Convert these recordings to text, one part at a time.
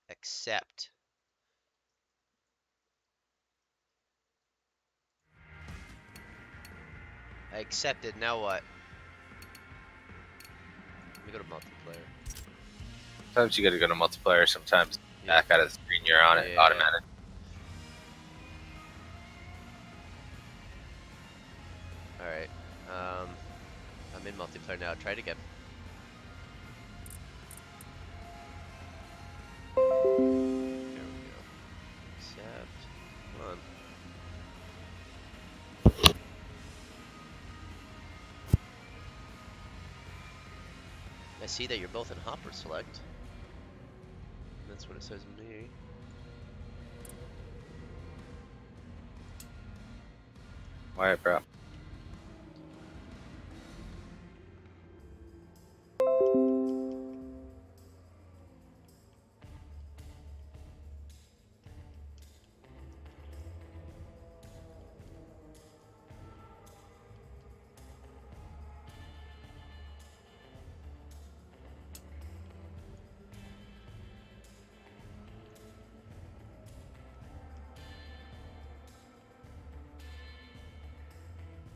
Accept. I accepted. Now what? Let me go to multiplayer. Sometimes you gotta go to multiplayer, sometimes Yeah. back out of the screen, you're on it Yeah. automatic. Alright. I'm in multiplayer now. Try it again. There we go. Accept. Come on. I see that you're both in hopper select. That's what it says to me. Why, bro?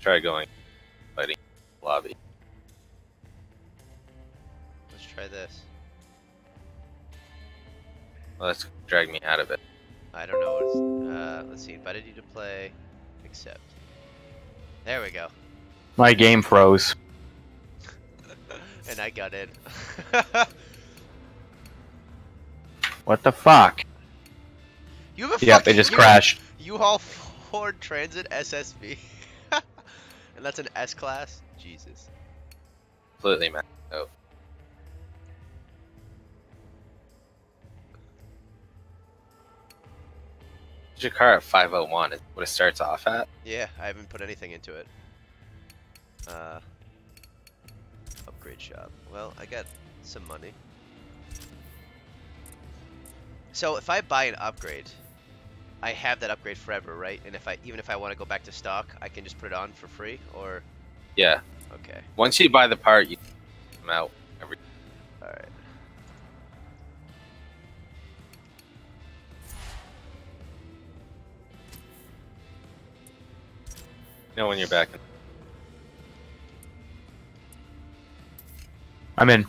Try going fighting lobby. Let's try this. Well, let's drag me out of it. I don't know what it's, let's see. Invited you to play. Accept. There we go. My game froze. And I got in. What the fuck? You have a Yep, fucking it just crashed. U-Haul Ford Transit SSV. And that's an S-Class? Jesus. Completely maxed out. Is your car at 501? Is what it starts off at? Yeah, I haven't put anything into it. Upgrade shop. Well, I got some money. So if I buy an upgrade, I have that upgrade forever, right? And if even if I want to go back to stock, I can just put it on for free, or Yeah. okay. Once you buy the part, you come out every. All right. You know when you're back. I'm in.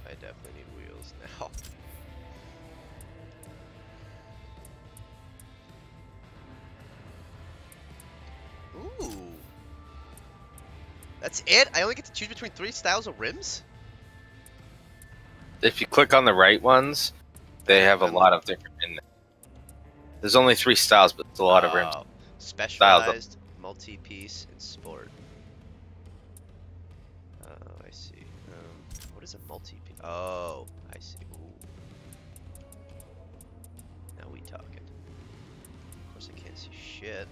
I definitely need wheels now. Ooh. That's it? I only get to choose between 3 styles of rims? If you click on the right ones, they have a lot of different. There's only 3 styles, but it's a lot of rims. Specialized, multi-piece, and sport. Oh, I see. What is a multi-piece? Oh, I see. Ooh. Now we talking. Of course, I can't see shit.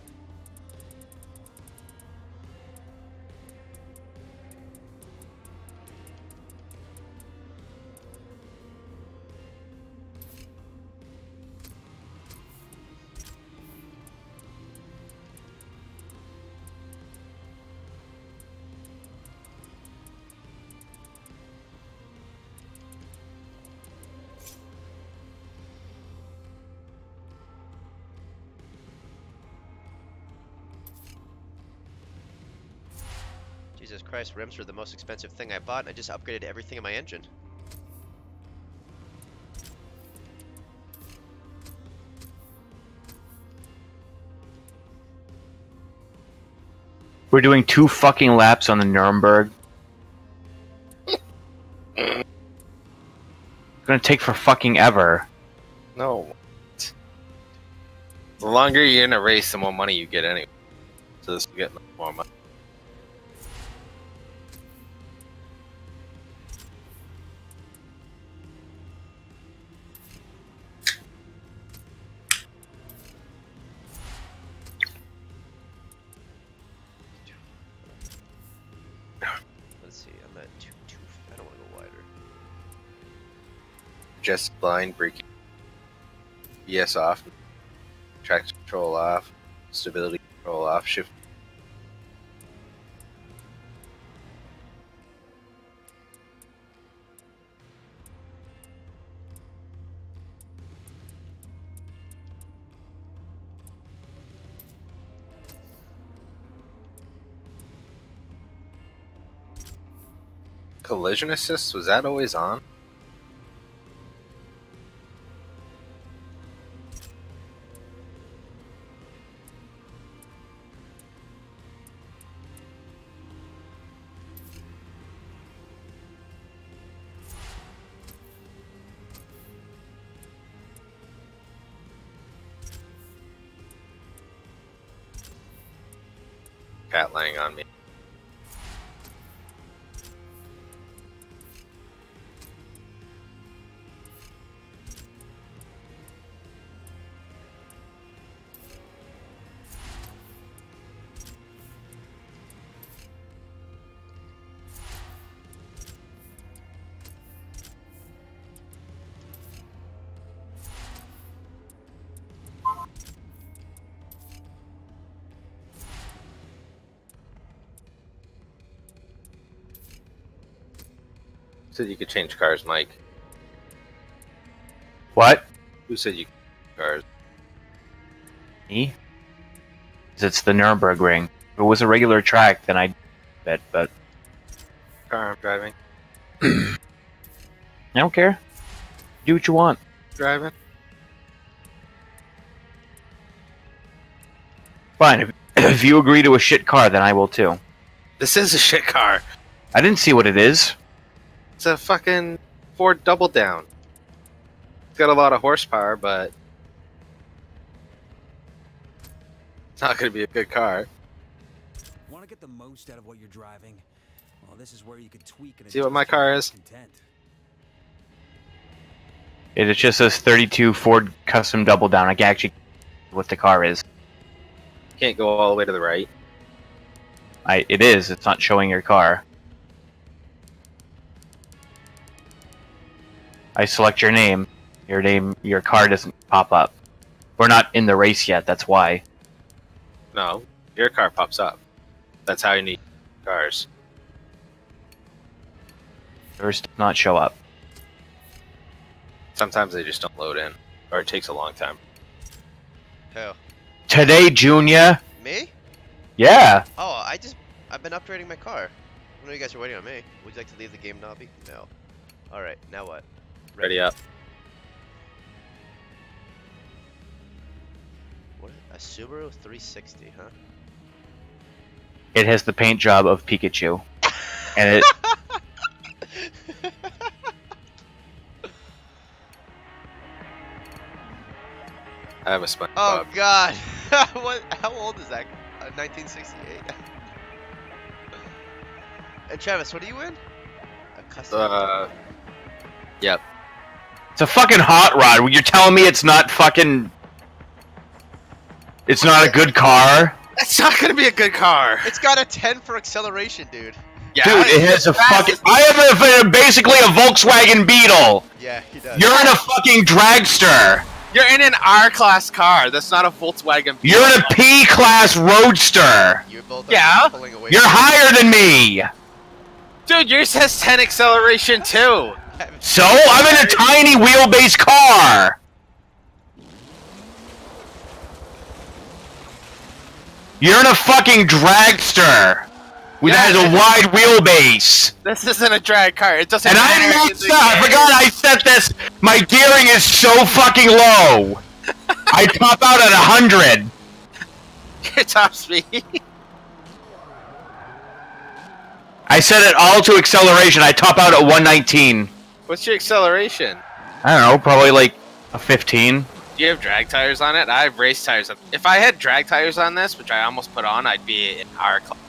Jesus Christ, rims were the most expensive thing I bought, and I just upgraded everything in my engine. We're doing 2 fucking laps on the Nuremberg. It's gonna take for fucking ever. No. The longer you're in a race, the more money you get anyway. So this will get more money. Let's see. I'm at 2. I don't want to go wider. Just blind braking. BS off. Traction control off. Stability control off. Shift. Collision assist, was that always on? Cat laying on me. Said you could change cars, Mike. What? Who said you could change cars? Me? 'Cause it's the Nuremberg ring. If it was a regular track, then I'd bet, but Car I'm driving. I don't care. Do what you want. Driving? Fine. If you agree to a shit car, then I will too. This is a shit car. I didn't see what it is. It's a fucking Ford Double Down. It's got a lot of horsepower, but it's not going to be a good car. Want to get the most out of what you're driving? Well, this is where you could tweak and See what my car is? content. It just says 32 Ford Custom Double Down. I can actually what the car is. Can't go all the way to the right. It is. It's not showing your car. I select your name. Your car doesn't pop up. We're not in the race yet, that's why. No, your car pops up. That's how you need cars. Yours does not show up. Sometimes they just don't load in, or it takes a long time. Hell. Today, Junior? Me? Yeah. Oh, I've been upgrading my car. I know you guys are waiting on me. Would you like to leave the game, Nobby? No. Alright, now what? Ready up. What? A Subaru 360, huh? It has the paint job of Pikachu. And it... I have a SpongeBob. Oh god! What? How old is that? 1968? And Travis, what are you in? A custom? Yep. It's a fucking hot rod. You're telling me it's not fucking... It's not a good car? That's not gonna be a good car. It's got a 10 for acceleration, dude. Yeah, Dude, it has a fucking... I have basically a Volkswagen Beetle. Yeah, he does. You're in a fucking dragster. You're in an R-Class car. That's not a Volkswagen. You're in a P-Class Roadster. You're both Yeah. pulling away You're from higher than me. Dude, yours has 10 acceleration too. So, I'm in a tiny wheelbase car. You're in a fucking dragster. That has a wide wheelbase. This isn't a drag car. It doesn't And matter. I messed up. I forgot I set this. My gearing is so fucking low. I top out at 100. Your top speed. I set it all to acceleration. I top out at 119. What's your acceleration? I don't know, probably like a 15. Do you have drag tires on it? I have race tires. If I had drag tires on this, which I almost put on, I'd be in R class.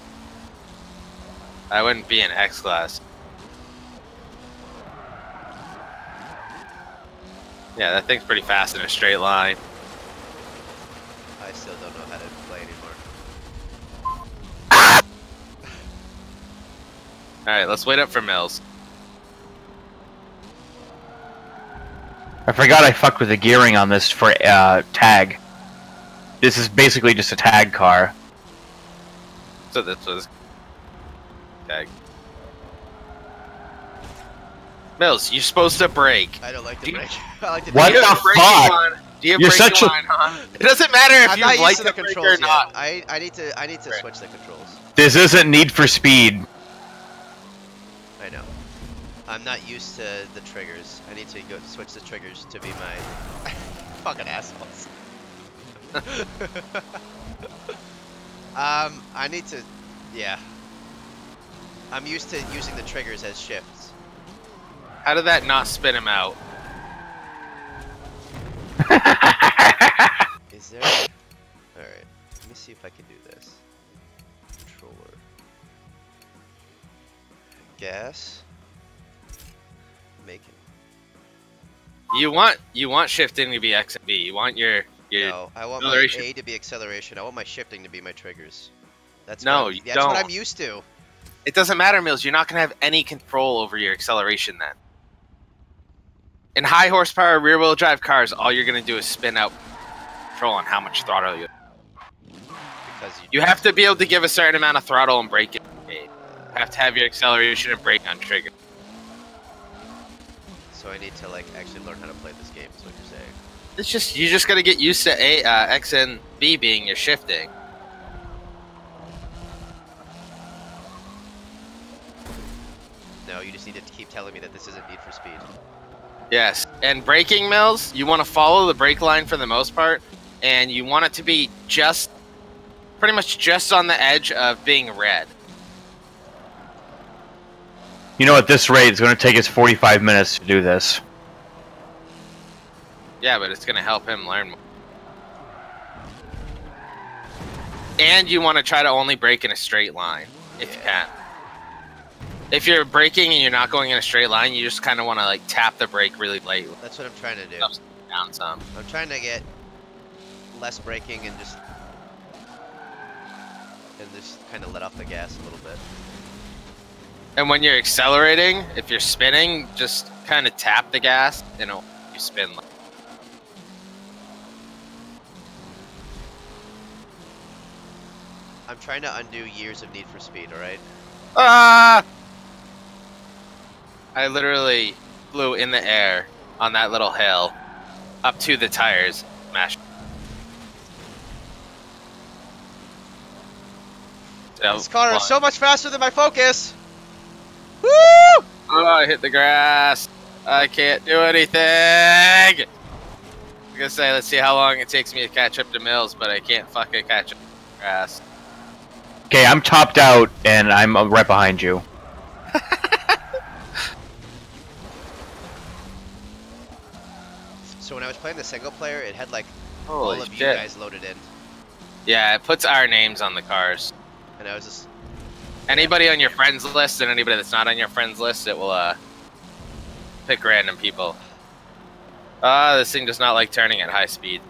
I wouldn't be in X class. Yeah, that thing's pretty fast in a straight line. I still don't know how to play anymore. Alright, let's wait up for Mills. I forgot I fucked with the gearing on this for tag. This is basically just a tag car. So this was tag. Mills, you're supposed to brake. I don't like the brake. I like the What brake. the fuck? Do you have You're braking such a- line on? It doesn't matter if I'm you not like used to the the brake controls or not. yet. I need to switch the controls. This isn't Need for Speed. I know. I'm not used to the triggers. I need to go switch the triggers to be my fucking assholes. I need to, yeah. I'm used to using the triggers as shifts. How did that not spin him out? Is there? All right. Let me see if I can do this. Controller. Gas. Making. You want shifting to be X and B. You want your No, I want my acceleration. A to be acceleration. I want my shifting to be my triggers. That's No, what you that's what don't. I'm used to. It doesn't matter, Mills. You're not gonna have any control over your acceleration then. In high horsepower rear wheel drive cars, all you're gonna do is spin out control on how much throttle you. Because You have to be able to give a certain amount of throttle and brake it. You have to have your acceleration and brake on trigger. So I need to like actually learn how to play this game. Is what you're saying? It's just you just gotta get used to X and B being your shifting. No, you just need to keep telling me that this isn't Need for Speed. Yes, and braking, Mills, you want to follow the brake line for the most part, and you want it to be just, pretty much just on the edge of being red. You know, at this rate, it's going to take us 45 minutes to do this. Yeah, but it's going to help him learn more. And you want to try to only brake in a straight line, if you can. If you're braking and you're not going in a straight line, you just kind of want to like tap the brake really lightly. That's what I'm trying to do. Down some. I'm trying to get less braking and just kind of let off the gas a little bit. And when you're accelerating, if you're spinning, just kind of tap the gas and it'll you spin. I'm trying to undo years of Need for Speed, alright? Ah! I literally flew in the air on that little hill up to the tires. Smashed. This car is so much faster than my Focus! Woo! Oh, I hit the grass. I can't do anything. I was gonna say, let's see how long it takes me to catch up to Mills, but I can't fucking catch up to the grass. Okay, I'm topped out, and I'm right behind you. So when I was playing the single player, it had like Holy all of shit. you guys loaded in. Yeah, it puts our names on the cars. And I was just... Anybody on your friends list and anybody that's not on your friends list, it will pick random people. This thing does not like turning at high speed.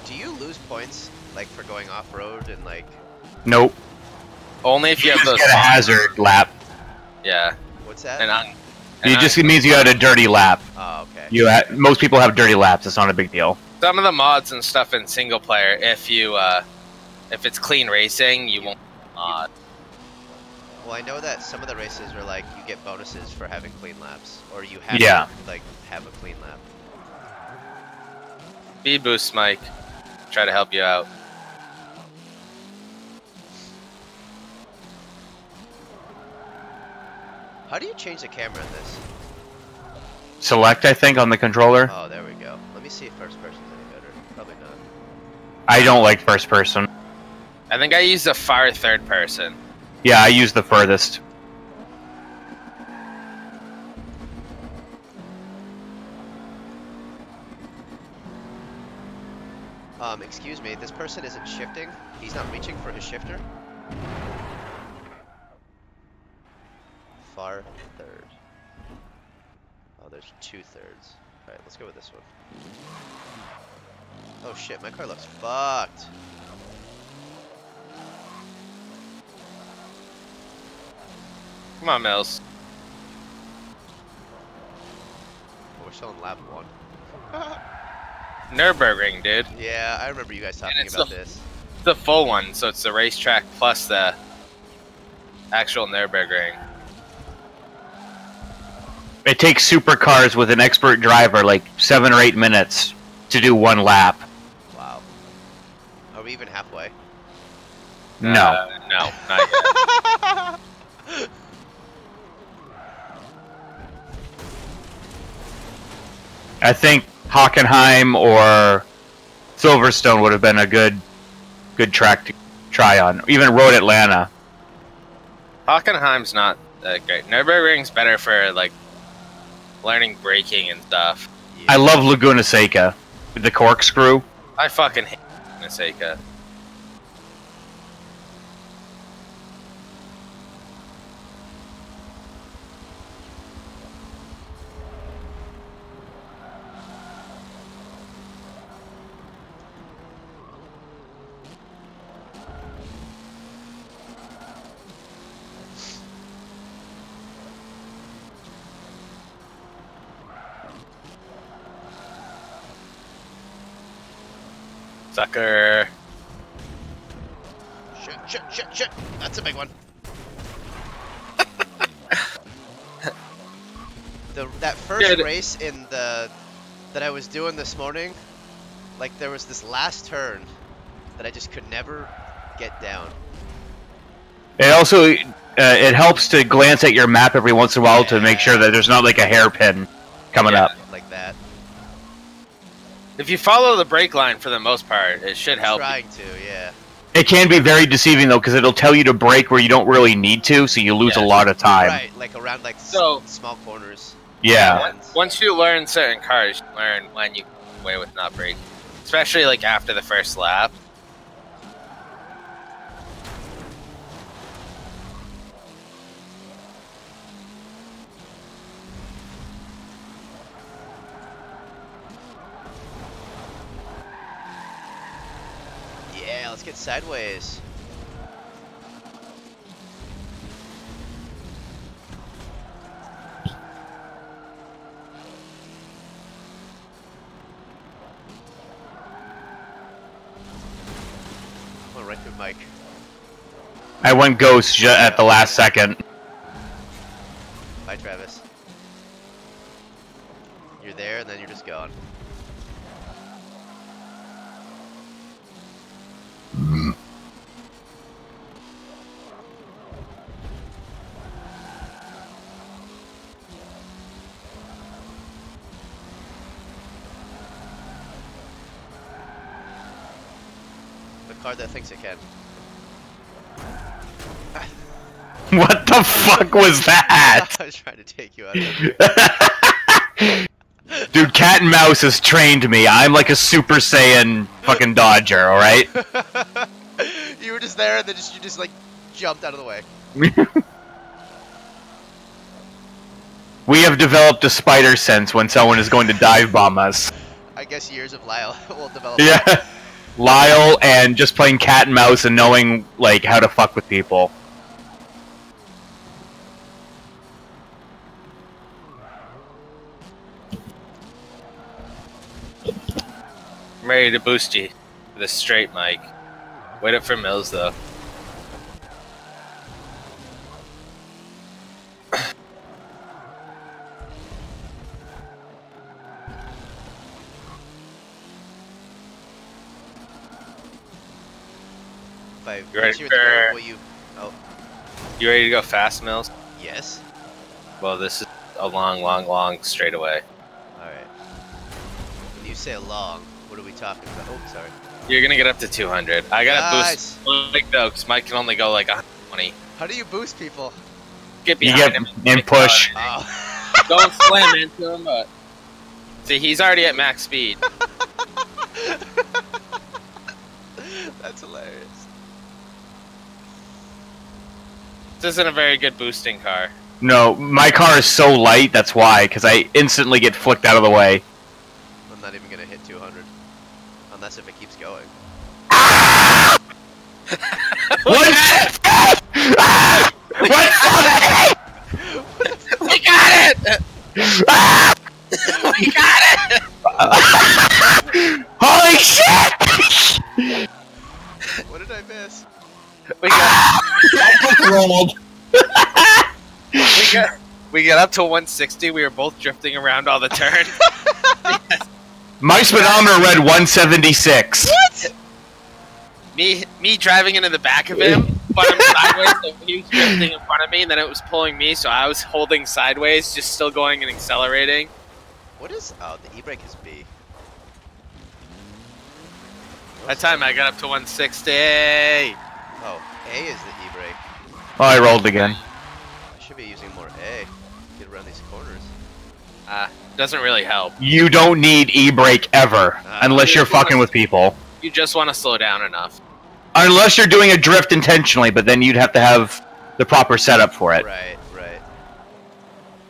Do you lose points, like, for going off-road and, like... Nope. Only if you have Just those. get a hazard lap. Yeah. What's that? It just means you had a dirty lap. Oh, okay. Most people have dirty laps. It's not a big deal. Some of the mods and stuff in single player, if it's clean racing, you won't mod. Well, I know that some of the races are like, you get bonuses for having clean laps. Or you have Yeah. to, like, have a clean lap. Speed boost, Mike. Try to help you out. How do you change the camera in this? Select, I think, on the controller. Oh, there we go. Let me see if first person's any better. Probably not. I don't like first person. I think I use the far third person. Yeah, I use the furthest. Excuse me, this person isn't shifting. He's not reaching for his shifter. Far third. Oh, there's 2/3. Alright, let's go with this one. Oh shit, my car looks fucked. Come on, Mills. Oh, we're still in lap 1. Nürburgring, dude. Yeah, I remember you guys talking it's about this. It's the full one, so it's the racetrack plus the actual Nürburgring. It takes supercars with an expert driver like 7 or 8 minutes to do 1 lap. Wow. Are we even halfway? No. No, not yet. I think Hockenheim or Silverstone would have been a good track to try on. Even Road Atlanta. Hockenheim's not that great. Nürburgring's better for like learning braking and stuff. Yeah. I love Laguna Seca. The corkscrew. I fucking hate Seca. Sucker. Shit. That's a big one. That first race in that I was doing this morning, like there was this last turn that I just could never get down. It also it helps to glance at your map every once in a while to make sure that there's not like a hairpin coming up. Like that. If you follow the brake line for the most part, it should help. Trying to, yeah. It can be very deceiving though, because it'll tell you to brake where you don't really need to, so you lose a lot of time. Right, like around like small corners. Yeah. Once you learn certain cars, you learn when you get away with not braking. Especially like after the first lap. Yeah, let's get sideways. Went right through Mike. I went ghost at the last second. Bye, Travis. You're there, and then you're just gone. The car that thinks it can. What the fuck was that? I was trying to take you out of it. Dude, cat and mouse has trained me. I'm like a Super Saiyan fucking Dodger, alright? You were just there, and then you just like jumped out of the way. We have developed a spider sense when someone is going to dive bomb us. I guess years of Lyle will develop. Yeah. Lyle and just playing cat and mouse and knowing like how to fuck with people. I'm ready to boost you with a straight mic. Wait up for Mills though. If I You ready reach you at the curve, for- will you? Oh, You ready to go fast, Mills? yes. Well, this is a long straightaway. All right. When you say long, What are we talking about? Oh, sorry. You're gonna get up to 200. I gotta Nice. boost Mike though, because Mike can only go like 120. How do you boost people? Get You behind get him and push. Oh. Don't slam into him, but see, he's already at max speed. That's hilarious. This isn't a very good boosting car. No, my car is so light, that's why, because I instantly get flicked out of the way. I'm not even gonna hit 200. Unless if it keeps going. What? We got it! We got it! Holy shit! What did I miss? We got Rolled. we got up to 160. We were both drifting around all the turn. My speedometer read 176. What? Me driving into the back of him, but I'm sideways, so he was drifting in front of me, and then it was pulling me, so I was holding sideways, just still going and accelerating. What is... Oh, the e-brake is B. That time I got up to 160. Oh, A is the e-brake. Oh, I rolled again. I should be using more A. Get around these corners. Doesn't really help. You don't need e-brake ever, unless you're fucking with people. You just want to slow down enough. Unless you're doing a drift intentionally, but then you'd have to have the proper setup for it, Right, right.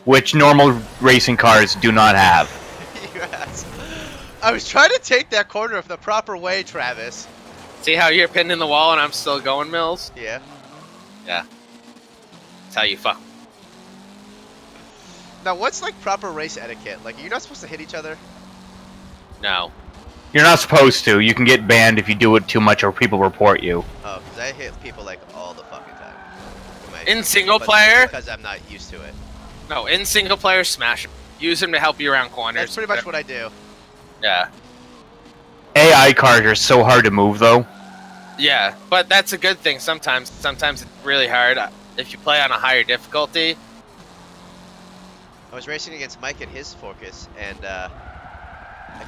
which normal racing cars do not have. Yes. I was trying to take that corner the proper way, Travis. See how you're pinned in the wall and I'm still going, Mills? Yeah. Yeah. That's how you fuck. Now, what's like proper race etiquette? Like, you're not supposed to hit each other? No. You're not supposed to. You can get banned if you do it too much or people report you. Oh, because I hit people like all the fucking time. In single But player? Because I'm not used to it. No, in single player, smash him. Use him to help you around corners. That's pretty much what I do. Yeah. AI cars are so hard to move, though. Yeah, but that's a good thing sometimes. Sometimes it's really hard. If you play on a higher difficulty. I was racing against Mike and his Focus, and I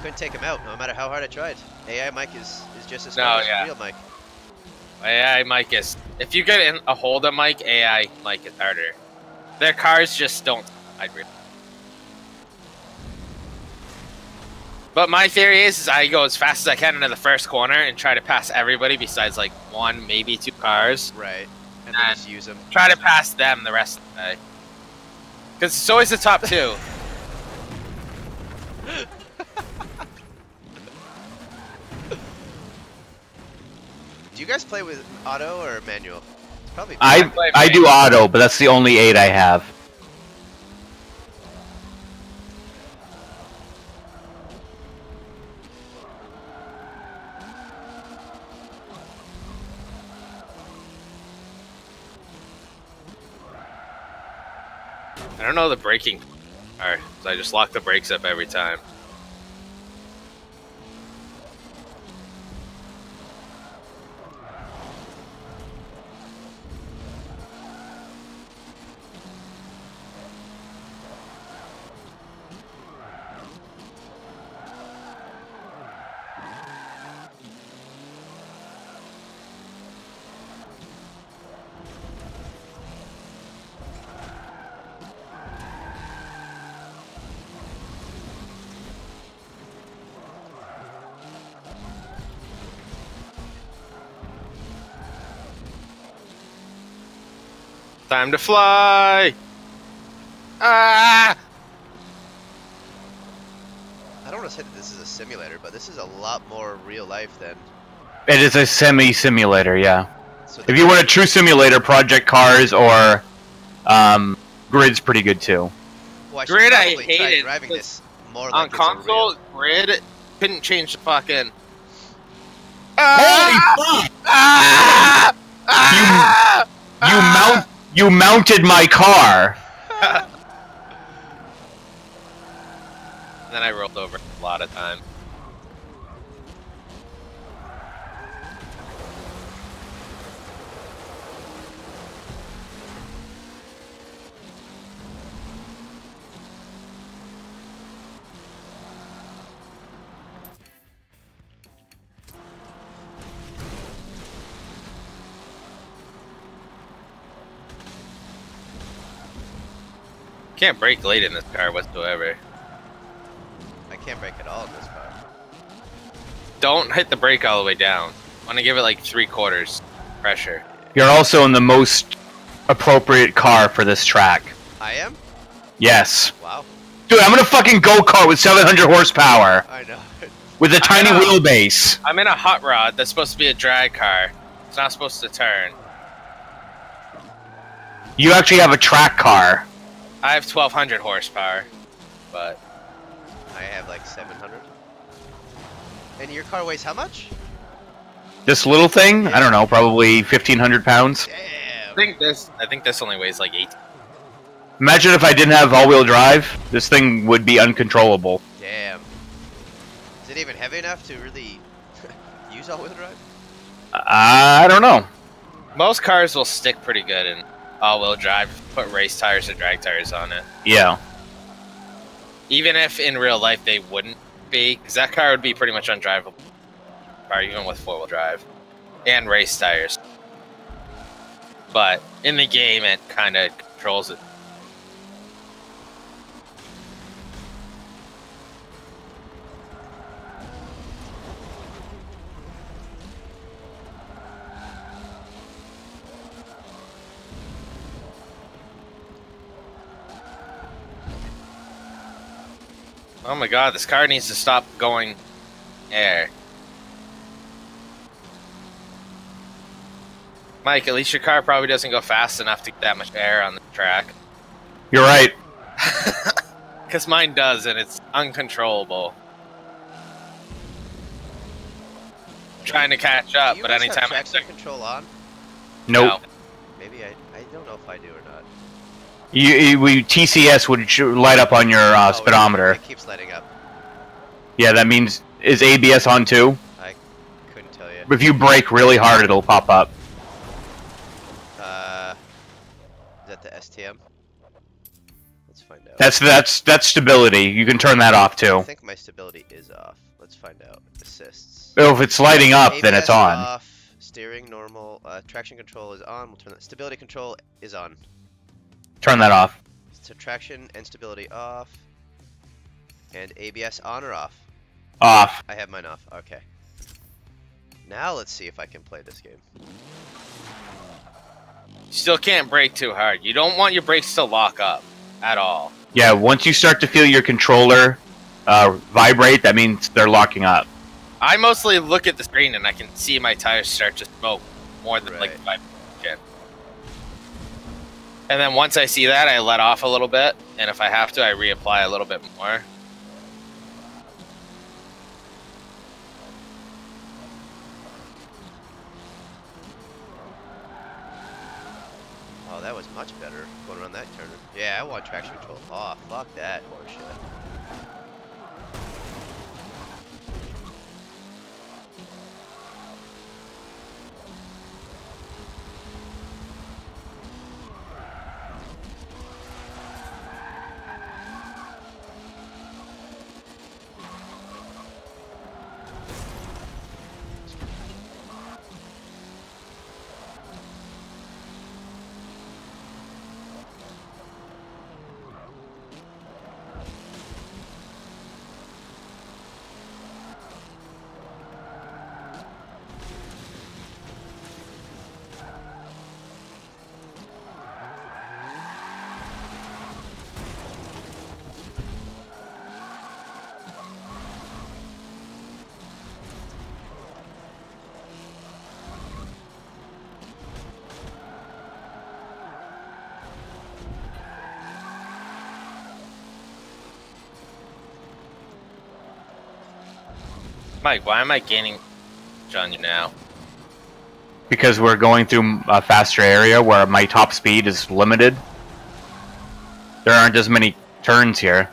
couldn't take him out, no matter how hard I tried. AI Mike is just as smart as real Mike. AI Mike is... If you get in a hold of Mike, AI Mike is harder. Their cars just don't... But my theory is I go as fast as I can into the first corner and try to pass everybody besides like one, maybe two cars. Right. And then just use them. Try to pass them the rest of the day. Because it's always the top two. Do you guys play with auto or manual? It's probably I do auto, but that's the only 8 I have. I don't know the braking. Alright, so I just lock the brakes up every time. Time to fly! Ah! I don't want to say that this is a simulator, but this is a lot more real life than... It is a semi-simulator, yeah. So If you want a true simulator, Project Cars or Grid's pretty good too. Well, I Grid I probably try hated, driving this more On like it's a console, real... Grid couldn't change the fucking... Holy fuck! You mounted my car. Then I rolled over a lot of time. Can't brake late in this car whatsoever. I can't brake at all in this car. Don't hit the brake all the way down. Want to give it like 3/4 pressure. You're also in the most appropriate car for this track. I am? Yes. Wow. Dude, I'm in a fucking go-kart with 700 horsepower. I know. With a tiny wheelbase. I'm in a hot rod that's supposed to be a drag car. It's not supposed to turn. You actually have a track car. I have 1,200 horsepower, but I have like 700. And your car weighs how much? This little thing? I don't know, probably 1,500 pounds. Damn. I think this only weighs like 8. Imagine if I didn't have all-wheel drive. This thing would be uncontrollable. Damn. Is it even heavy enough to really use all-wheel drive? I don't know. Most cars will stick pretty good in all-wheel drive. Put race tires or drag tires on it. Yeah. Even if in real life they wouldn't be, because that car would be pretty much undrivable. Car, even with 4-wheel drive and race tires. But in the game, it kind of controls it. Oh my god, this car needs to stop going air. Mike, at least your car probably doesn't go fast enough to get that much air on the track. You're right. Because mine does, and it's uncontrollable. Trying to catch up, but anytime I traction control on? Nope. No. Maybe I don't know if I do or not. TCS would light up on your speedometer. It keeps lighting up. Yeah, that means, is ABS on too? I couldn't tell you. If you brake really hard, it'll pop up. Is that the STM? Let's find out. That's stability. You can turn that off I too. think my stability is off. Let's find out. Assists. Oh, if it's lighting up, then it's ABS on. Off. Steering normal. Traction control is on. We'll turn that. Stability control is on. Turn that off. So traction and stability off. And ABS on or off? Off. I have mine off. Okay. Now let's see if I can play this game. Still can't brake too hard. You don't want your brakes to lock up at all. Yeah, once you start to feel your controller vibrate, that means they're locking up. I mostly look at the screen and I can see my tires start to smoke more than like 5 can. And then once I see that, I let off a little bit, and if I have to, I reapply a little bit more. Oh, that was much better going around that turn. Yeah, I want traction control off. Fuck that horseshit. Mike, why am I gaining on you now? Because we're going through a faster area where my top speed is limited. There aren't as many turns here.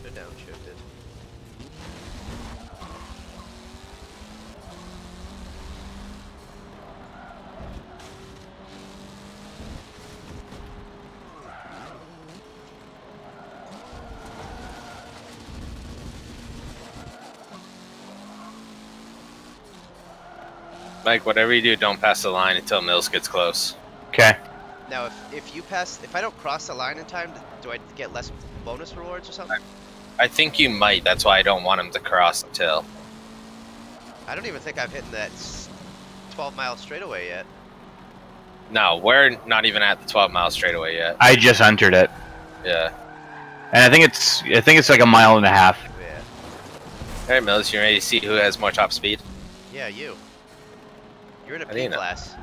Should have downshifted. Mike, whatever you do, don't pass the line until Mills gets close. Okay. Now, if I don't cross the line in time, do I get less bonus rewards or something? I think you might. That's why I don't want him to cross until. I don't even think I've hit that 12-mile straightaway yet. No, we're not even at the 12-mile straightaway yet. I just entered it, Yeah. and I think it's like a mile and a half. Yeah. All right, Mills, you ready to see who has more top speed? Yeah, you. You're in a How do P you know? class.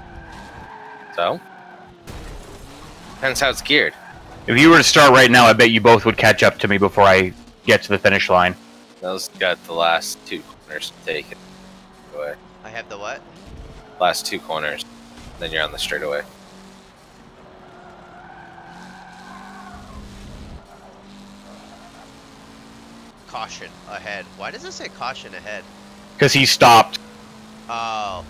So? Depends how it's geared. If you were to start right now, I bet you both would catch up to me before I get to the finish line. Mills got the last 2 corners to take it. Away. I have the what? Last 2 corners. Then you're on the straightaway. Caution ahead. Why does it say caution ahead? Because he stopped. Oh.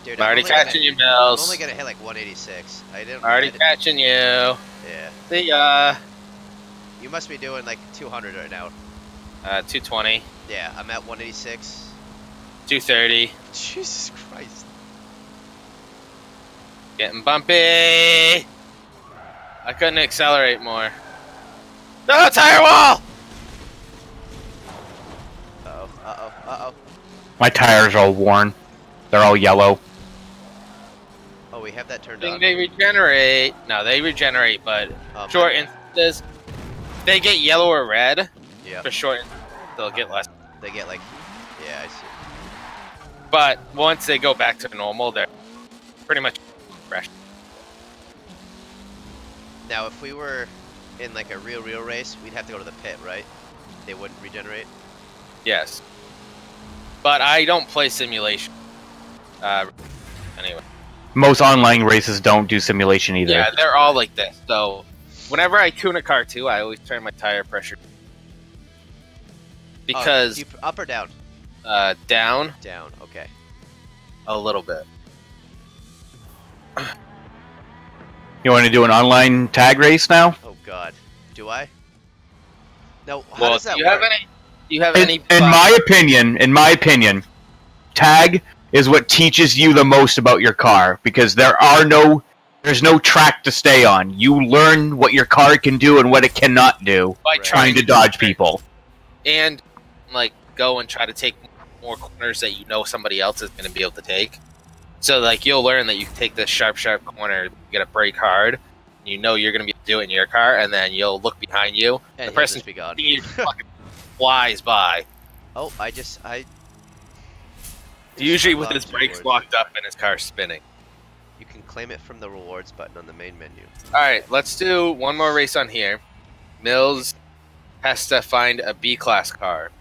Dude, I'm already catching you, I'm Mills. only gonna hit like 186. Already catching you. Yeah. See ya. You must be doing like 200 right now. 220, Yeah, I'm at 186. 230. Jesus Christ. Getting bumpy. I couldn't accelerate more. No, tire wall! Uh-oh, uh-oh, uh-oh. My tires are all worn. They're all yellow. Oh, we have that turned I think on. they regenerate. No, they regenerate, but short instances, they get yellow or red. Yeah. For short, they'll get less. They get like, yeah, I see. But once they go back to normal, they're pretty much fresh. Now, if we were in like a real race, we'd have to go to the pit, right? They wouldn't regenerate? Yes. But I don't play simulation. Anyway. Most online races don't do simulation either. Yeah, they're all like this. So, whenever I tune a car too, I always turn my tire pressure. Because you up or down? down Down, okay. a little bit. You want to do an online tag race now? Oh God, do I? No, how Well, does that do you work? have any? Do you have any? In my opinion, tag is what teaches you the most about your car because there's no track to stay on. You learn what your car can do and what it cannot do By Right. trying to dodge people. And like go and try to take more corners that you know somebody else is going to be able to take. So like you'll learn that you can take this sharp corner, you gotta brake hard. You know you're going to be able to do it in your car, and then you'll look behind you. And the he'll person just be gone. just fucking flies by. Oh, Usually with Unlock his brakes rewards. locked up and his car spinning. You can claim it from the rewards button on the main menu. Alright, let's do one more race on here. Mills has to find a B-class car.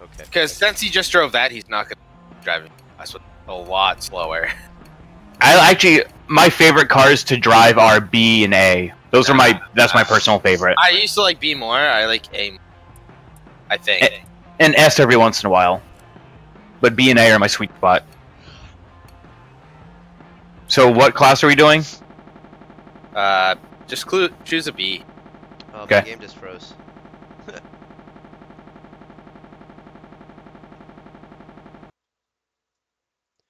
Okay. Because since he just drove that, he's not going to be driving us with a lot slower. My favorite cars to drive are B and A. That's my personal favorite. I used to like B more. I like A more, I think. And S every once in a while. But B and A are my sweet spot. So what class are we doing? Just choose a B. Oh, Okay. my game just froze.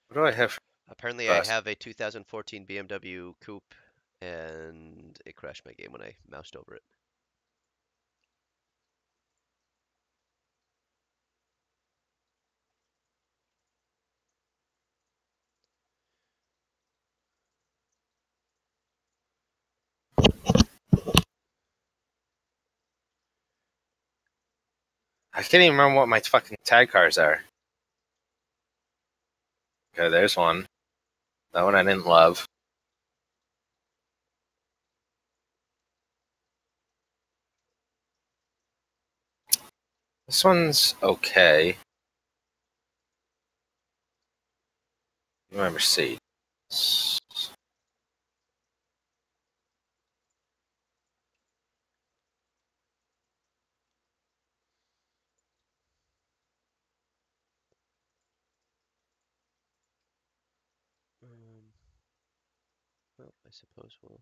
What do I have? Apparently, Fast. I have a 2014 BMW Coupe, and it crashed my game when I moused over it. I can't even remember what my fucking tag cars are. Okay, there's one. That one I didn't love. This one's okay. My Mercedes. Well, I suppose we'll.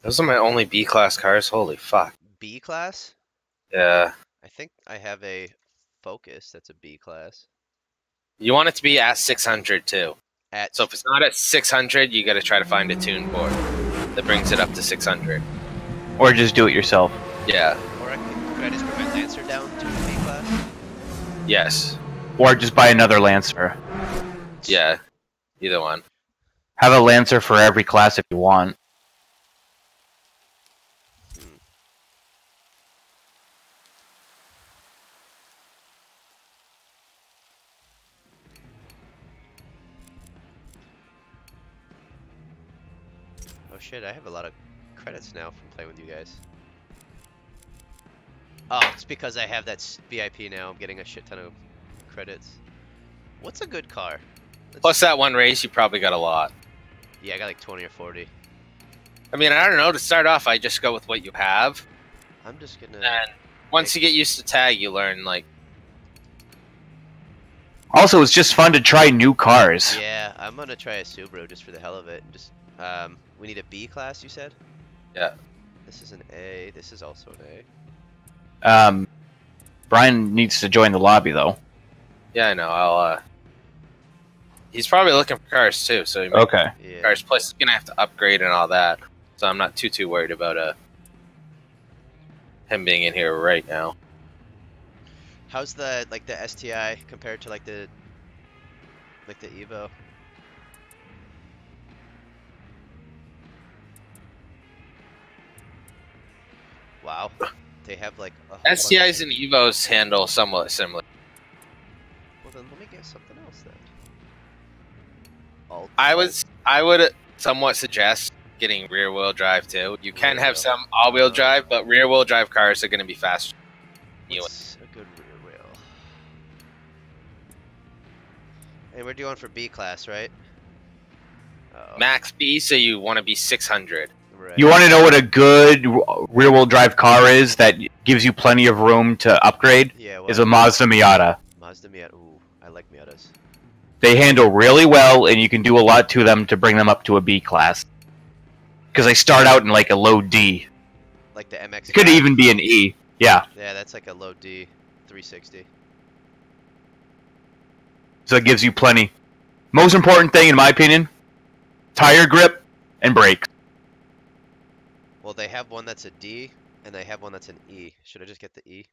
Those are my only B-class cars. Holy fuck. B class? Yeah. I think I have a Focus that's a B class. You want it to be at 600 too. At So if it's not at 600, you got to try to find a tune board that brings it up to 600. Or just do it yourself. Yeah. Or could I just put my Lancer down to a B class? Yes. Or just buy another Lancer. Yeah. Either one. Have a Lancer for every class if you want. Oh shit, I have a lot of credits now from playing with you guys. Oh, it's because I have that VIP now. I'm getting a shit ton of credits. What's a good car? Plus that one race, you probably got a lot. Yeah, I got like 20 or 40. I mean, I don't know. To start off, I just go with what you have. I'm just gonna... And once you get used to tag, you learn, like... Also, it's just fun to try new cars. Yeah, I'm gonna try a Subaru just for the hell of it. And just, we need a B class, you said? Yeah. This is an A. This is also an A. Brian needs to join the lobby, though. Yeah, I know. I'll, He's probably looking for cars, too, so he might Okay. Yeah. cars. Plus, he's gonna have to upgrade and all that. So I'm not too worried about, him being in here right now. How's the, like, the STI compared to, like, the Evo? Wow. They have, like, a whole bunch STIs of... and Evos handle somewhat similar. Well, then let me get something else, then. Alt. I would somewhat suggest getting rear-wheel drive, too. You can have some all-wheel drive, but rear-wheel drive cars are going to be faster. What's a good rear wheel? And we're doing for B class, right? Uh-oh. Max B, so you want to be 600. Right. You want to know what a good rear-wheel drive car is that gives you plenty of room to upgrade? Yeah, Is a Mazda Miata. Mazda Miata. Ooh, I like Miatas. They handle really well, and you can do a lot to them to bring them up to a B class. Because they start out in like a low D. Like the MX. It could even be an E. Yeah. Yeah, that's like a low D, 360. So it gives you plenty. Most important thing, in my opinion, tire grip and brakes. Well, they have one that's a D, and they have one that's an E. Should I just get the E?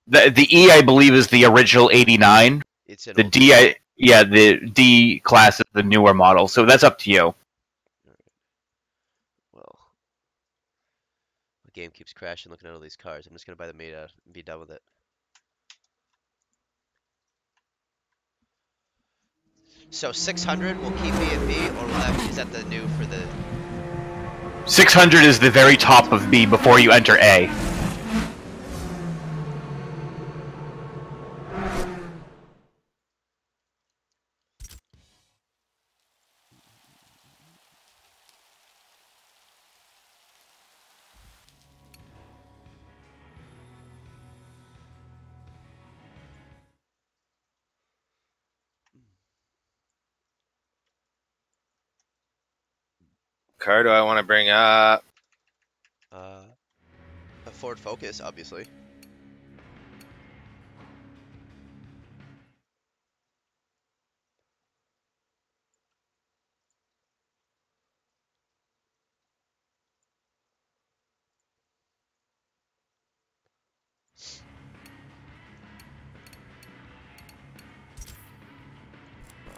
The E, I believe, is the original 89. It's an The old- D, the D class is the newer model. So that's up to you. Well, the game keeps crashing looking at all these cars. I'm just gonna buy the Miata and be done with it. So 600 will keep B and B, or is that the new for the... 600 is the very top of B before you enter A. Car do I want to bring up? A Ford Focus, obviously.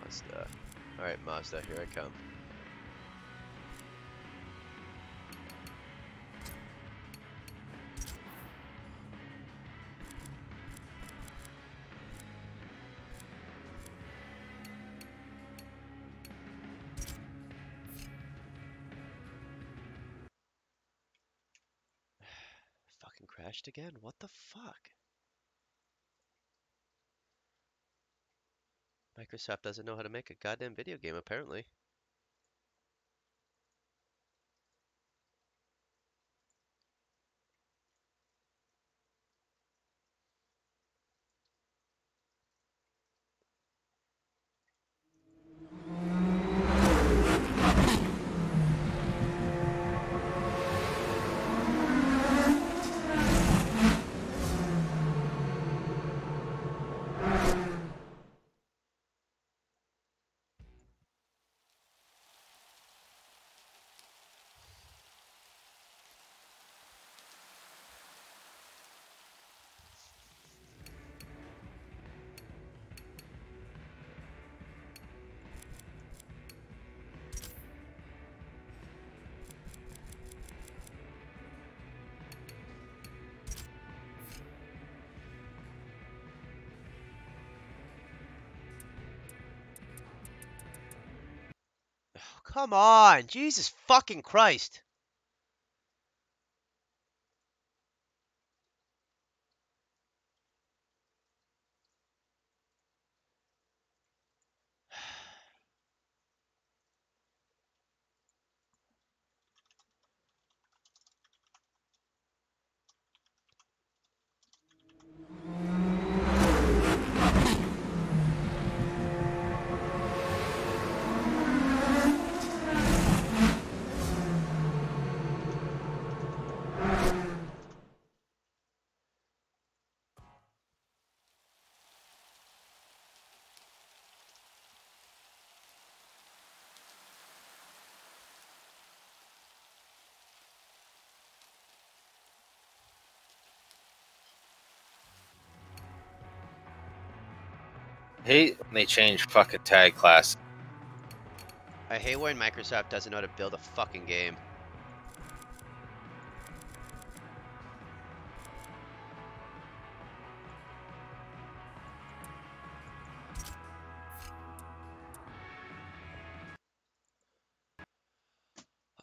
Mazda. Alright, Mazda, here I come. Fucking crashed again? What the fuck? Microsoft doesn't know how to make a goddamn video game, apparently. Come on, Jesus fucking Christ. I hate when they change fucking tag class. I hate when Microsoft doesn't know how to build a fucking game.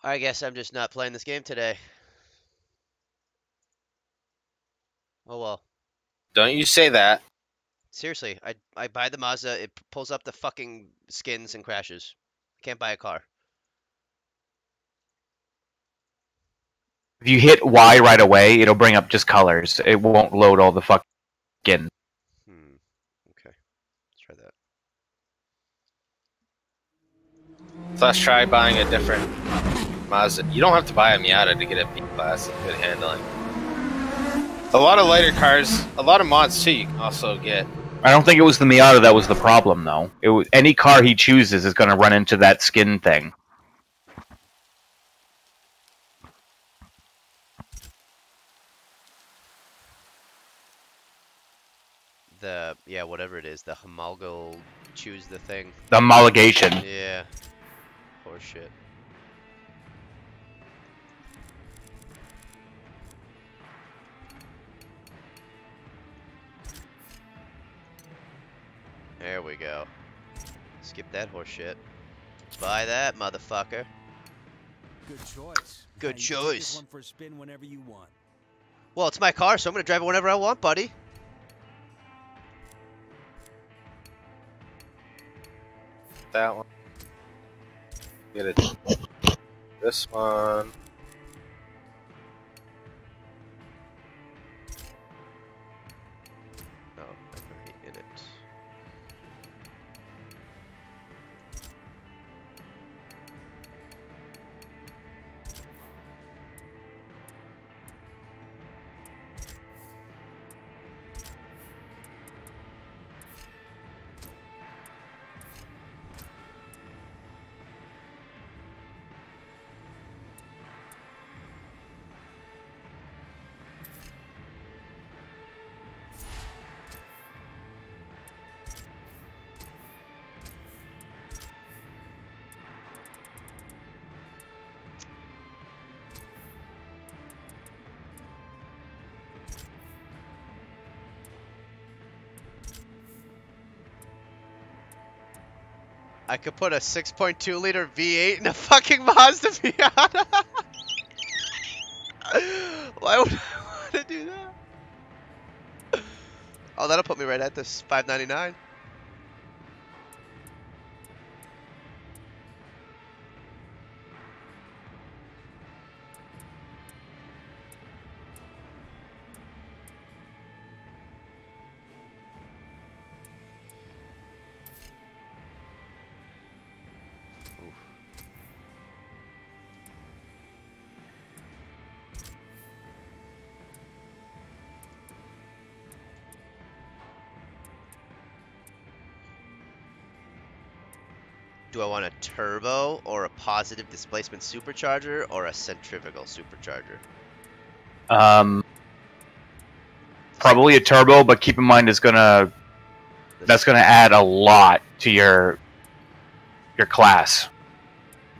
I guess I'm just not playing this game today. Oh well. Don't you say that. Seriously, I buy the Mazda, it pulls up the fucking skins and crashes. Can't buy a car. If you hit Y right away, it'll bring up just colors. It won't load all the fucking skin. Okay. Let's try that. Let's try buying a different Mazda. You don't have to buy a Miata to get a B-Class. Good handling. A lot of lighter cars, a lot of mods too, you can also get. I don't think it was the Miata that was the problem, though. It was, any car he chooses is going to run into that skin thing. Yeah, whatever it is, the homolgo choose the thing. The homologation. Yeah. Horse shit. There we go. Skip that horse shit. Buy that, motherfucker. Good choice. Good Now you can take choice. this one for a spin whenever you want. Well, it's my car, so I'm gonna drive it whenever I want, buddy. That one. Get it. This one. No, I'm already in it. I could put a 6.2 liter V8 in a fucking Mazda Miata. Why would I want to do that? Oh, that'll put me right at this $599. Do I want a turbo or a positive displacement supercharger or a centrifugal supercharger? Probably a turbo, but keep in mind that's gonna add a lot to your class.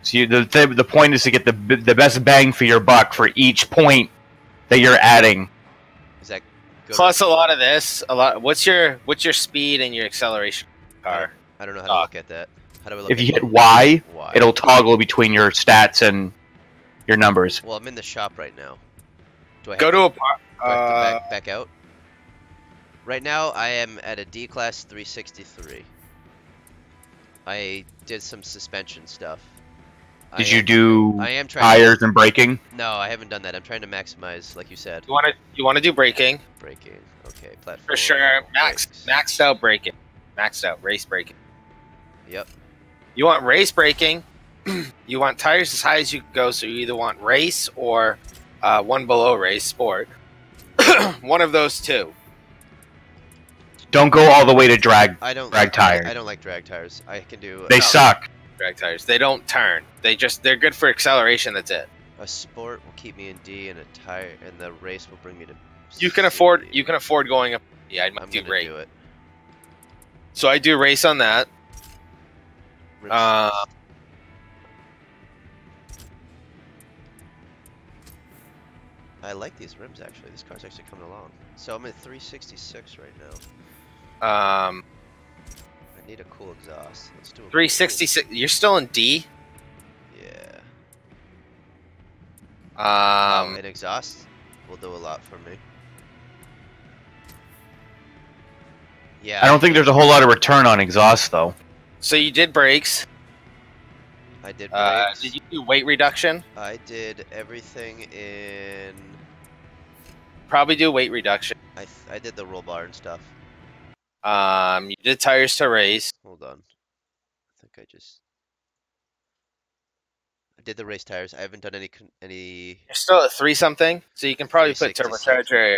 So the point is to get the best bang for your buck for each point that you're adding. Is that good? Plus a lot of this. What's your speed and your acceleration car? I don't know how to look at that. How do I look If at you hit both? Y, Y. it'll toggle between your stats and your numbers. Well, I'm in the shop right now. Do I have Go to a par. do I have to back out? Right now, I am at a D class 363. I did some suspension stuff. Did you do I am trying tires and braking? No, I haven't done that. I'm trying to maximize, like you said. You wanna do braking Braking. Okay, platform. for sure. Maxed out braking. Maxed out race braking. Yep. You want race braking. You want tires as high as you can go. So you either want race or one below race sport. One of those two. Don't go all the way to drag Drag tires. I don't like drag tires. I can do. They suck. Drag tires. They don't turn. They're good for acceleration. That's it. A sport will keep me in D, and a tire and the race will bring me to. You can afford going up. Yeah, I'm do gonna race. do it. So I do race on that. Race. I like these rims actually. This car's actually coming along. So I'm at 366 right now. I need a cool exhaust. Let's do a 366. You're still in D. Cool, yeah. An exhaust will do a lot for me. Yeah. I don't think there's a whole lot of return on exhaust though. So you did brakes. I did brakes. Did you do weight reduction? I did everything in. Probably do weight reduction. I did the roll bar and stuff. You did tires to race. Hold on. I think I did the race tires. I haven't done any. You're still at 3 something, so you can probably put 366. turbocharger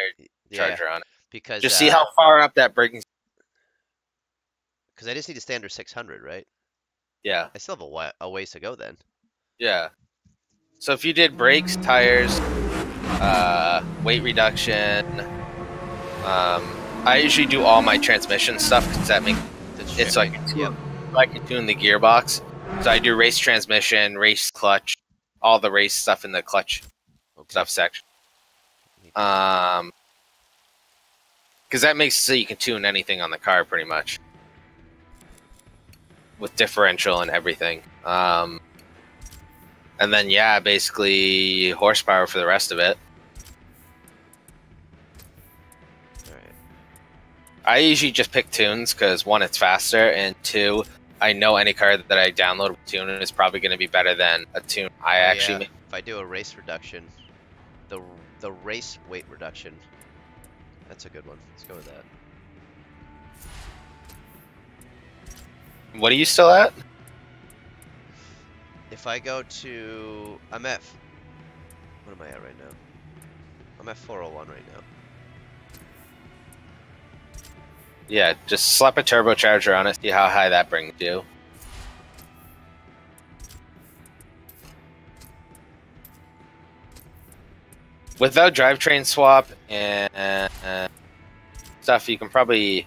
Yeah, charger on it. because Just see how far up that braking. Because I just need to stay under 600, right? Yeah, I still have a ways to go then. yeah. So if you did brakes, tires, weight reduction, I usually do all my transmission stuff because that makes it's like I can tune the gearbox. So I do race transmission, race clutch, all the race stuff in the clutch stuff section. Because that makes it so you can tune anything on the car pretty much with differential and everything. And then yeah, basically horsepower for the rest of it. I usually just pick tunes because 1, it's faster, and 2, I know any car that I download with tune is probably going to be better than a tune I actually make. If I do a race reduction, the race weight reduction, that's a good one. Let's go with that. What are you still at? If I go to, what am I at right now? I'm at 401 right now. Yeah, just slap a turbocharger on it, see how high that brings you. Without drivetrain swap and stuff, you can probably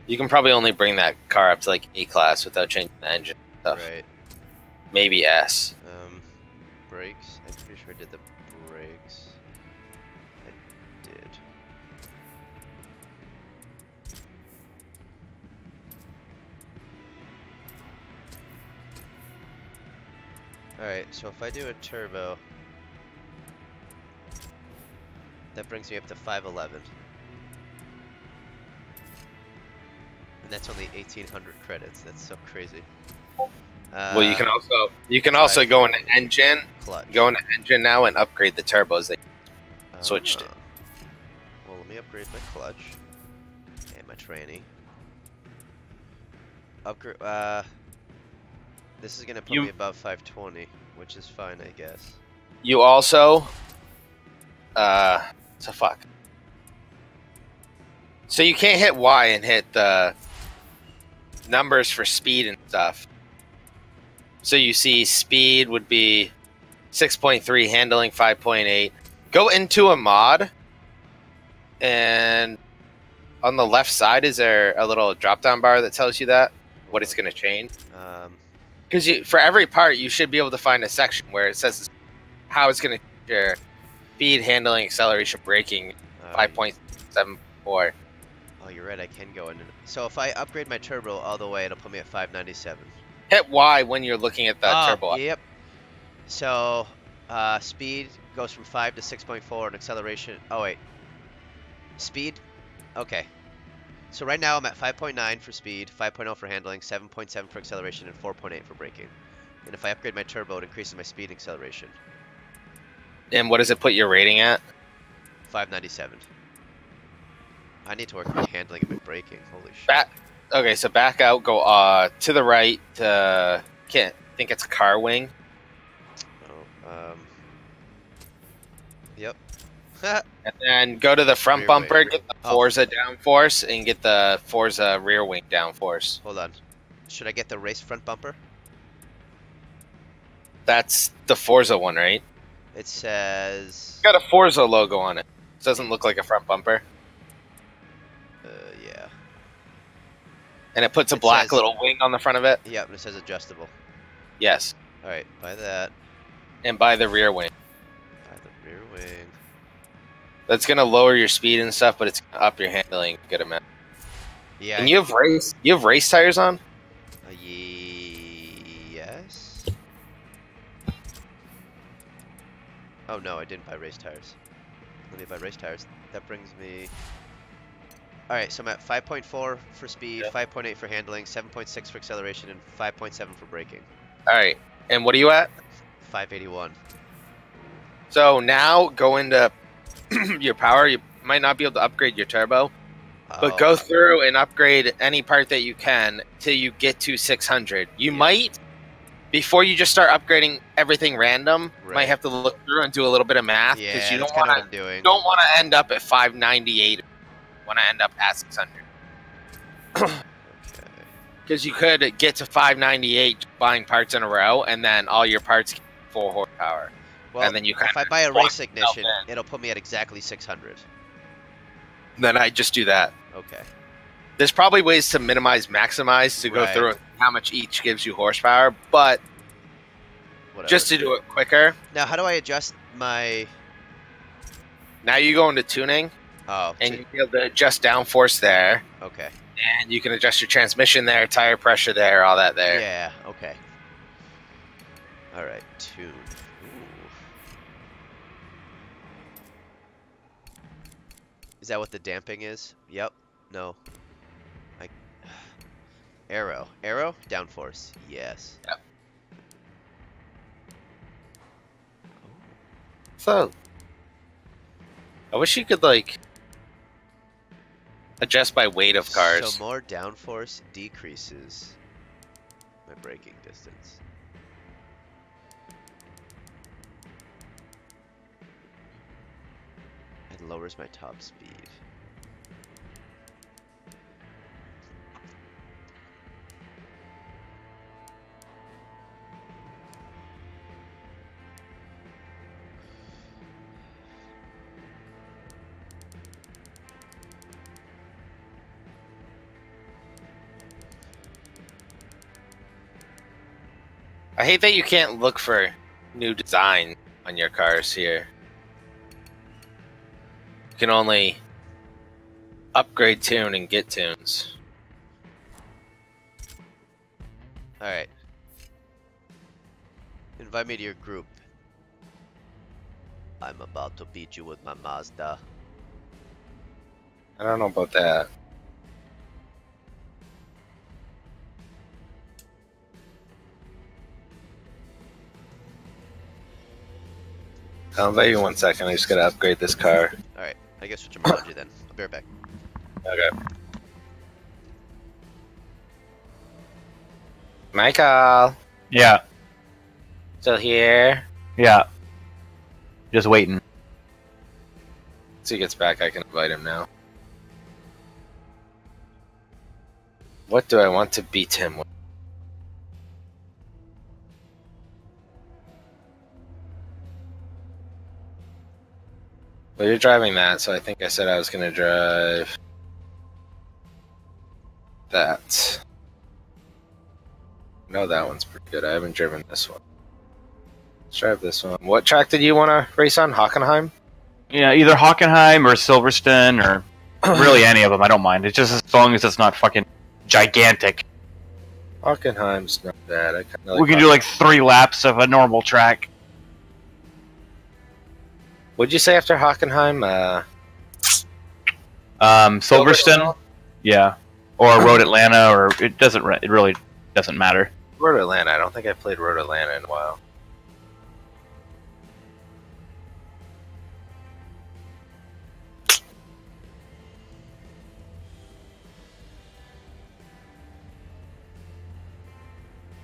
only bring that car up to like A class without changing the engine stuff. Right. Maybe S. Brakes. I'm pretty sure I did the brakes. I did. Alright, so if I do a turbo, that brings me up to 511. And that's only 1,800 credits. That's so crazy. Well, you can also go into engine, clutch. go into engine now and upgrade the turbos. They switched it. Well, let me upgrade my clutch and my tranny. Upgrade. This is gonna put me above 520, which is fine, I guess. You also, so fuck. So you can't hit Y and hit the numbers for speed and stuff. So you see speed would be 6.3, handling 5.8. Go into a mod, and on the left side, is there a little drop-down bar that tells you that? What it's going to change? Because for every part, you should be able to find a section where it says how it's going to change your speed, handling, acceleration, braking, 5.74. Oh, you're right, I can go in. So if I upgrade my turbo all the way, it'll put me at 597. Hit Y when you're looking at the turbo. Yep. So, speed goes from 5 to 6.4, and acceleration. Oh wait. Speed. Okay. So right now I'm at 5.9 for speed, 5.0 for handling, 7.7 for acceleration, and 4.8 for braking. And if I upgrade my turbo, it increases my speed and acceleration. And what does it put your rating at? 597. I need to work on my handling and my braking. Holy shit. Okay, so back out, go to the right. Can't think it's car wing. Oh, yep. And then go to the front Rear bumper, wing. get the Forza downforce, and get the Forza rear wing downforce. Hold on. Should I get the race front bumper? That's the Forza one, right? It says... It's got a Forza logo on it. It doesn't look like a front bumper. Yeah. And it puts a black little wing on the front of it? Yep, and it says adjustable. Yes. Alright, buy that. And buy the rear wing. Buy the rear wing. That's going to lower your speed and stuff, but it's going to up your handling a good amount. Yeah. And you have race tires on? Yes. Oh no, I didn't buy race tires. Let me buy race tires. That brings me... Alright, so I'm at 5.4 for speed, 5.8 for handling, 7.6 for acceleration, and 5.7 for braking. Alright, and what are you at? 581. So now go into your power. You might not be able to upgrade your turbo, but go through and upgrade any part that you can till you get to 600. You might, before you just start upgrading everything random, might have to look through and do a little bit of math because you don't want to end up at 598. You want to end up at 600. Because you could get to 598 buying parts in a row, and then all your parts get 4 horsepower. Well, and then you if I buy a race ignition, it'll put me at exactly 600. Then I just do that. Okay. There's probably ways to minimize, maximize to go through how much each gives you horsepower, but just to do it quicker. Now, how do I adjust my... Now you go into tuning, and you feel the adjust downforce there. Okay. And you can adjust your transmission there, tire pressure there, all that there. Yeah, okay. All right, tune. Is that what the damping is? Yep. No. Arrow. Arrow? Downforce. Yes. Yep. So, I wish you could, like, adjust by weight of cars. So more downforce decreases my braking distance. It lowers my top speed. I hate that you can't look for new design on your cars here. You can only upgrade tune and get tunes. Alright. Invite me to your group. I'm about to beat you with my Mazda. I don't know about that. I'll invite you 1 second. I just gotta upgrade this car. Alright, I guess switch terminology then. I'll be right back. Okay. Michael. Yeah. Still here? Yeah. Just waiting. Once he gets back, I can invite him now. What do I want to beat him with? Well, you're driving that, so I think I said I was going to drive that. No, that one's pretty good. I haven't driven this one. Let's drive this one. What track did you want to race on? Hockenheim? Yeah, either Hockenheim or Silverstone or really any of them. I don't mind. It's just as long as it's not fucking gigantic. Hockenheim's not bad. I kinda We can do like 3 laps of a normal track. What'd you say after Hockenheim? Silverstone? Yeah. Or Road Atlanta, or it really doesn't matter. Road Atlanta. I don't think I played Road Atlanta in a while.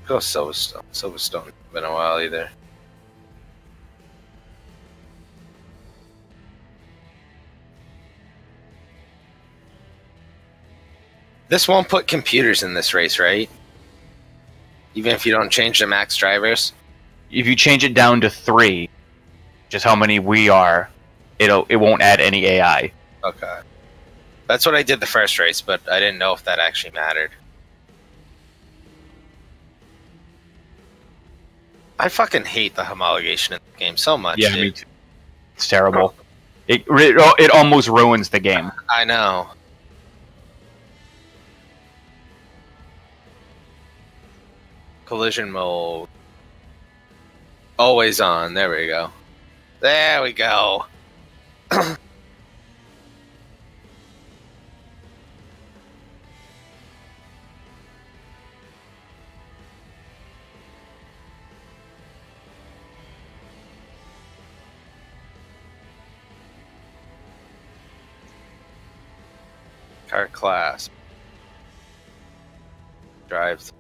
Go Silverstone. Silverstone. Been a while either. This won't put computers in this race, right? Even if you don't change the max drivers? If you change it down to 3, just how many we are, it won't add any AI. Okay. That's what I did the first race, but I didn't know if that actually mattered. I fucking hate the homologation in the game so much. Yeah, dude. me too. It's terrible. It almost ruins the game. I know. Collision mode. Always on. There we go. There we go. Car class. Drives.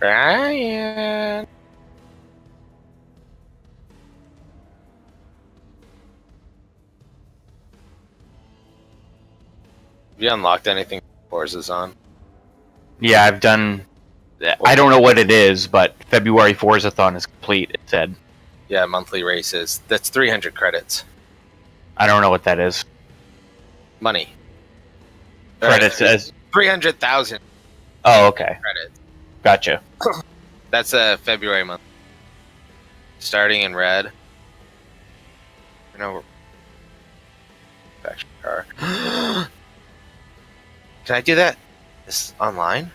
Ryan. Have you unlocked anything Forza's on? Yeah, I've done... I don't know what it is, but February Forzathon is complete, it said. Yeah, monthly races. That's 300 credits. I don't know what that is. Money. Credits as... 300,000 Oh, okay. credits. Gotcha. That's a February month. Starting in red. You know, factory car. Can I do that? This online?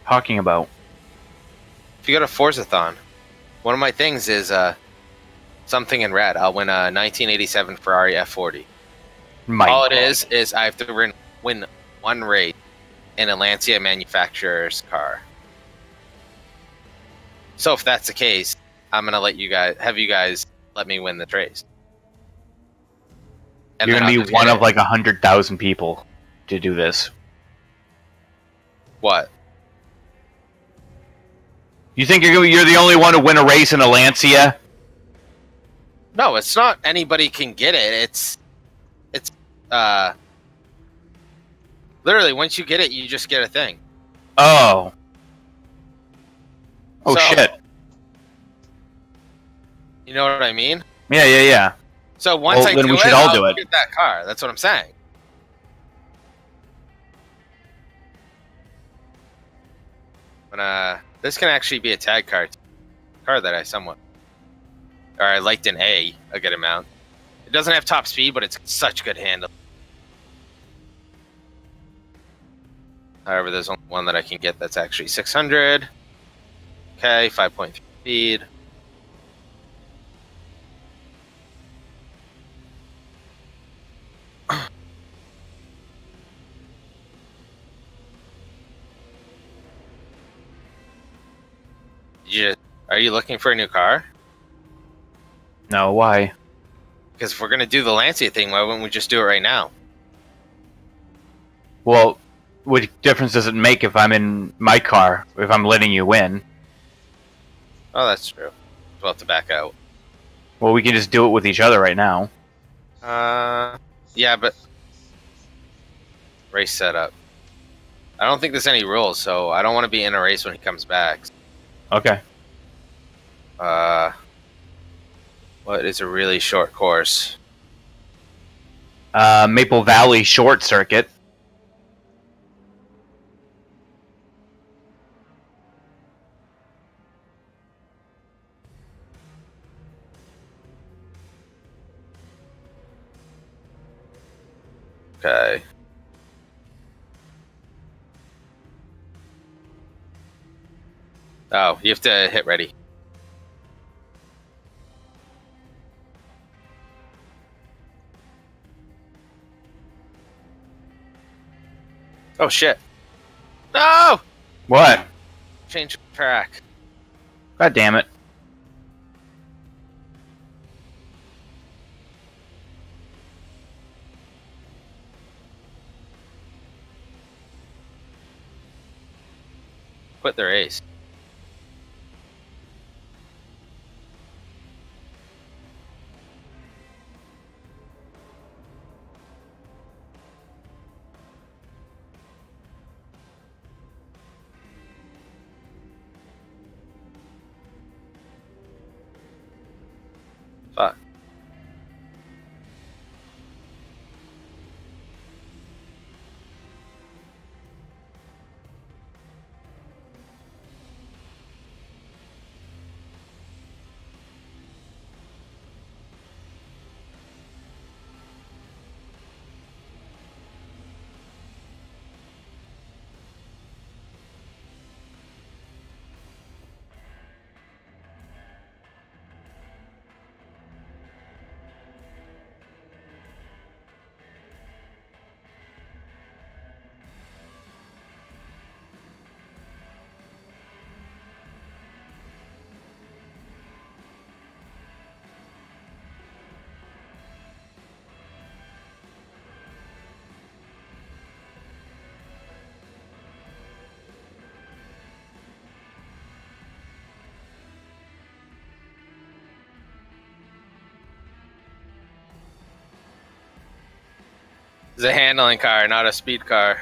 Talking about... If you go to Forzathon, one of my things is something in red. I'll win a 1987 Ferrari F40. All it is I have to win one race in a Lancia manufacturer's car. So if that's the case, I'm gonna let you guys let me win the race. And You're gonna be one of like 100,000 people to do this. What? You think you're the only one to win a race in a Lancia? No, it's not. Anybody can get it. It's literally once you get it, you just get a thing. Oh. Oh, So- shit. You know what I mean? Yeah. So once Well, I then do we it, should all I'll do it. get that car. That's what I'm saying. But, this can actually be a tag car. Car that I I liked in a good amount. It doesn't have top speed, but it's such good handle. However, there's only one that I can get that's actually 600. Okay, 5.3 speed. Are you looking for a new car? No, why? Because if we're going to do the Lancia thing, why wouldn't we just do it right now? Well, what difference does it make if I'm in my car, if I'm letting you win? Oh, that's true. We'll have to back out. Well, we can just do it with each other right now. Yeah, but Race setup. I don't think there's any rules, so I don't want to be in a race when he comes back. Okay. What is a really short course? Maple Valley Short Circuit. Okay. Oh, you have to hit ready. Oh shit. No! What? Change track. God damn it. Quit the race. Fuck. It's a handling car, not a speed car.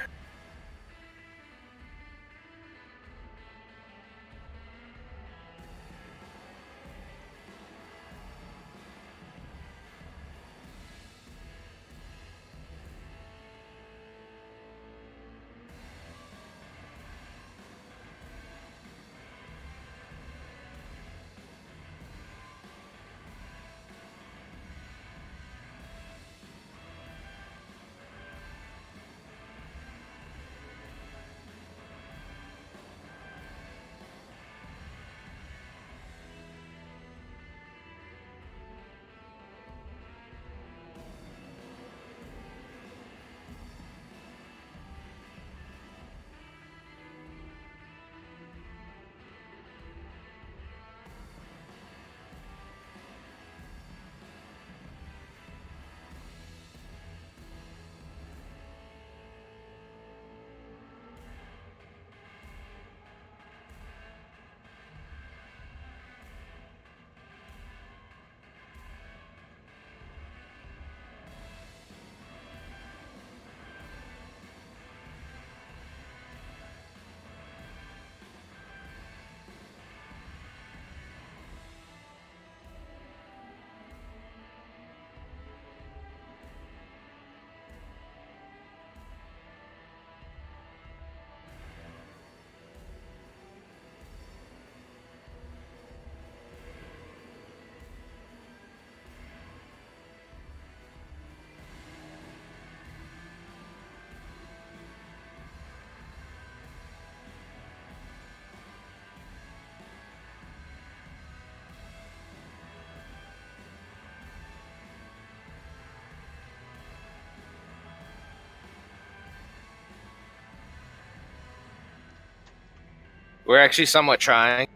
We're actually somewhat trying.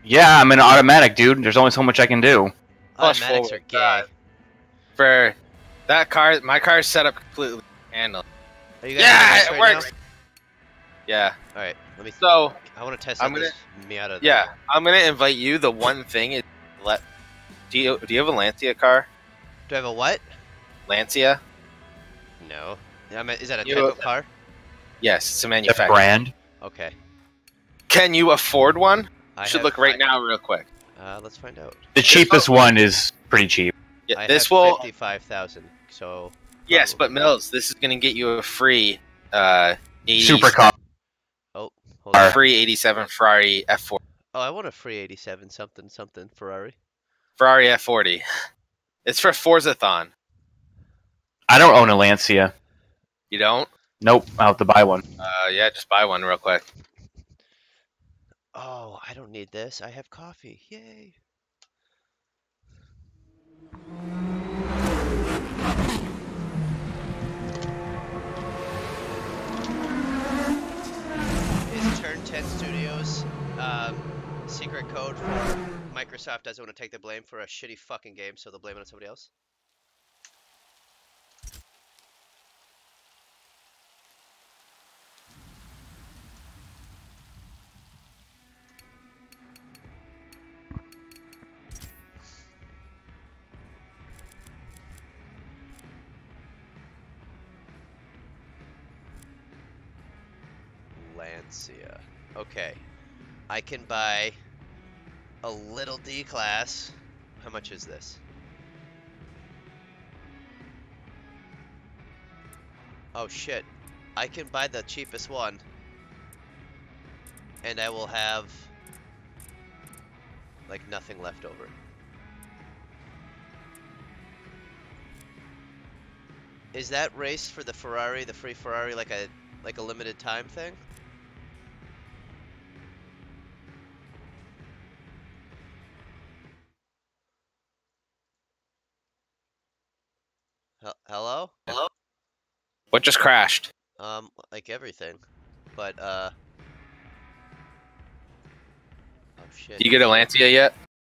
Yeah, I'm in automatic, dude. There's only so much I can do. Plus Automatics are forward gay. drive. For that car, my car's set up completely handle. Are you guys Yeah, doing this it right works. now? Yeah. All right, let me. So I want to test I'm out this Miata. yeah, I'm gonna invite you. The one thing is, do you have a Lancia car? Do I have a what? Lancia? No. Is that a You- type of car? Yes, it's a The manufacturer. brand. Okay. Can you afford one? I Should have look right now, real quick. Let's find out. The cheapest one is pretty cheap. Yeah, I this have will. 55,000. So. Yes, but probably- Mills, this is gonna get you a free 80, Supercar. Oh, hold on. free 87 Ferrari F40. Oh, I want a free 87 something something Ferrari. Ferrari F40. It's for Forzathon. I don't own a Lancia. You don't? Nope, I'll have to buy one. Yeah, just buy one real quick. Oh, I don't need this. I have coffee. Yay. Is Turn 10 Studios secret code for Microsoft doesn't want to take the blame for a shitty fucking game, so they'll blame it on somebody else? Lancia. Okay. I can buy a little D class. How much is this? Oh shit. I can buy the cheapest one. And I will have like nothing left over. Is that race for the Ferrari, the free Ferrari, like a limited time thing? Hello? Hello? What just crashed? Like everything. But oh shit. Do you get a Lancia yet?